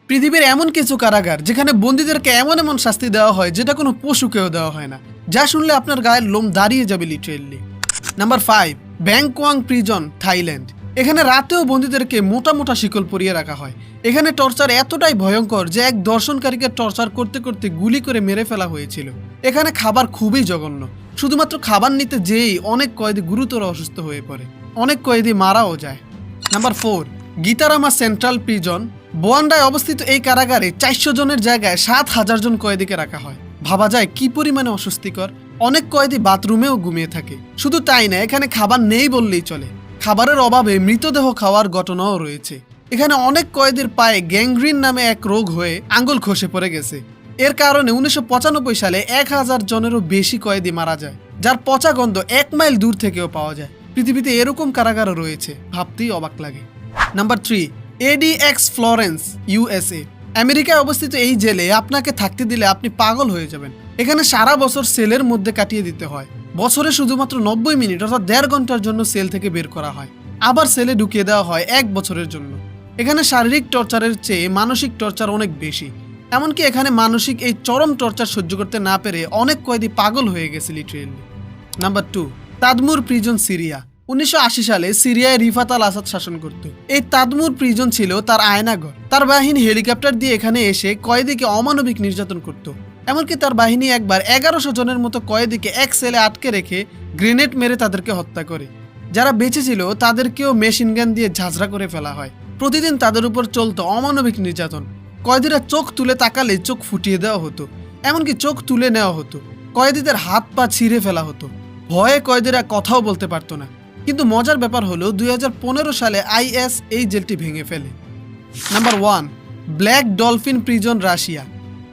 পৃথিবীর এমন কিছু কারাগার যেখানে বন্দীদেরকে এমন এমন শাস্তি দেওয়া হয় যেটা কোনো পশুকেও দেওয়া হয় না, যা শুনলে আপনার গায়ের লোম দাঁড়িয়ে যাবে literally. Number 5, Bang Kwang prison, Thailand. এখানে রাতেও বন্দীদেরকে মোটা মোটা শিকল পরিয়ে রাখা হয়। এখানে টর্চার এতটাই ভয়ঙ্কর যে এক দর্শনকারীকে টর্চার করতে করতে গুলি করে মেরে ফেলা হয়েছিল। এখানে খাবার খুবই জঘন্য। শুধুমাত্র খাবার নিতে যেয়েই অনেক কয়েদি গুরুতর অসুস্থ হয়ে পড়ে, অনেক কয়েদি মারাও যায়। নাম্বার 4, গিতারামা সেন্ট্রাল প্রিজন, বোয়ান্ডায় অবস্থিত এই কারাগারে 400 জনের জায়গায় 7000 জন কয়েদিকে রাখা হয়। ভাবা যায় কি পরিমাণে অস্বস্তিকর। অনেক কয়েদি বাথরুমেও ঘুমিয়ে থাকে। শুধু তাই না, এখানে খাবার নেই বললেই চলে। খাবারের অভাবে মৃতদেহ খাওয়ার ঘটনাও রয়েছে। এখানে অনেক কয়েদির পায়ে গ্যাংগ্রিন নামে এক রোগ হয়ে আঙ্গুল খসে পড়ে গেছে। এর কারণে 1995 সালে 1000 জনেরও বেশি কয়েদি মারা যায়, যার পচা গন্ধ 1 মাইল দূর থেকেও পাওয়া যায়। পৃথিবীতে এরকম কারাগারও রয়েছে, ভাবতেই অবাক লাগে। Number 3, ADX Florence, USA। আমেরিকায় অবস্থিত এই জেলে আপনাকে থাকতে দিলে আপনি পাগল হয়ে যাবেন। এখানে সারা বছর সেলের মধ্যে কাটিয়ে দিতে হয়। বছরে শুধুমাত্র 90 মিনিট অর্থাৎ 1.5 ঘন্টার জন্য সেল থেকে বের করা হয়, আবার সেলে ঢুকিয়ে দেওয়া হয় 1 বছরের জন্য। এখানে শারীরিক টর্চারের চেয়ে মানসিক টর্চার অনেক বেশি। এমনকি এখানে মানসিক এই চরম টর্চার সহ্য করতে না পেরে অনেক কয়েদি পাগল হয়ে গেছে লিটারেলি। Number 2, তাদমুর prison, Syria. 1980 সালে সিরিয়ায় রিফাত আল আসাদ শাসন করত। এই তাদমুর প্রিজন ছিল তার আয়নাঘর। তার বাহিনী হেলিকপ্টার দিয়ে এখানে এসে কয়েদিকে অমানবিক নির্যাতন করত। এমনকি তার বাহিনী একবার 1100 জনের মতো কয়েদিকে এক সেলে আটকে রেখে গ্রেনেড মেরে তাদেরকে হত্যা করে। যারা বেঁচে ছিল তাদেরকেও মেশিন গান দিয়ে ঝাঁঝরা করে ফেলা হয়। প্রতিদিন তাদের উপর চলতো অমানবিক নির্যাতন। কয়েদিরা চোখ তুলে তাকালে চোখ ফুটিয়ে দেওয়া হতো, এমনকি চোখ তুলে নেওয়া হতো। কয়েদিদের হাত পা ছিঁড়ে ফেলা হতো। ভয়ে কয়েদিরা কথাও বলতে পারতো না। কিন্তু মজার ব্যাপার হলো 2015 সালে IS এই জেলটি ভেঙে ফেলে। Number 1, black dolphin prison, Russia.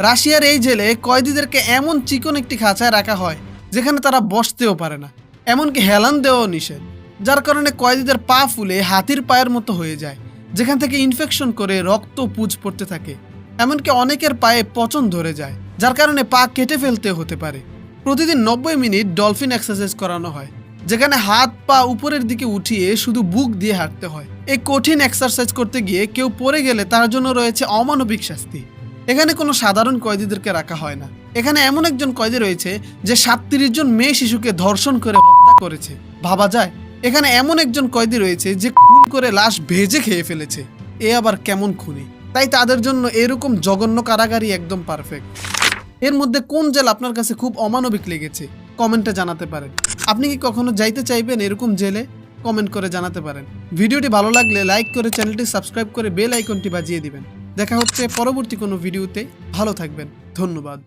রাশিয়ার এই জেলে কয়েদিদেরকে এমন চিকন একটি খাঁচায় রাখা হয় যেখানে তারা বসতেও পারে না, এমনকি হেলান দেওয়াও নিষেধ। যার কারণে কয়েদিদের পা ফুলে হাতির পায়ের মতো হয়ে যায়, যেখান থেকে ইনফেকশন করে রক্ত পুঁজ পড়তে থাকে। এমনকি অনেকের পায়ে পচন ধরে যায়, যার কারণে পা কেটে ফেলতে হতে পারে। প্রতিদিন 90 মিনিট ডলফিন এক্সারসাইজ করানো হয়, যেখানে হাত পা উপরের দিকে উঠিয়ে শুধু বুক দিয়ে হাঁটতে হয়। এই কঠিন এক্সারসাইজ করতে গিয়ে কেউ পড়ে গেলে তার জন্য রয়েছে অমানবিক শাস্তি। এখানে কোনো সাধারণ কয়েদিদেরকে রাখা হয় না। এখানে এমন একজন কয়েদি রয়েছে যে 37 জন মেয়ে শিশুকে ধর্ষণ করে হত্যা করেছে। ভাবা যায়, এখানে এমন একজন কয়েদি রয়েছে যে খুন করে লাশ ভেজে খেয়ে ফেলেছে। এ আবার কেমন খুনি? তাই তাদের জন্য এরকম জঘন্য কারাগারই একদম পারফেক্ট। এর মধ্যে কোন জেল আপনার কাছে খুব অমানবিক লেগেছে কমেন্টে জানাতে পারেন। আপনি কি কখনো যাইতে চাইবেন এরকম জেলে? কমেন্ট করে জানাতে পারেন। ভিডিওটি ভালো লাগলে লাইক করে চ্যানেলটি সাবস্ক্রাইব করে বেল আইকনটি বাজিয়ে দিবেন। দেখা হচ্ছে পরবর্তী কোনো ভিডিওতে। ভালো থাকবেন, ধন্যবাদ।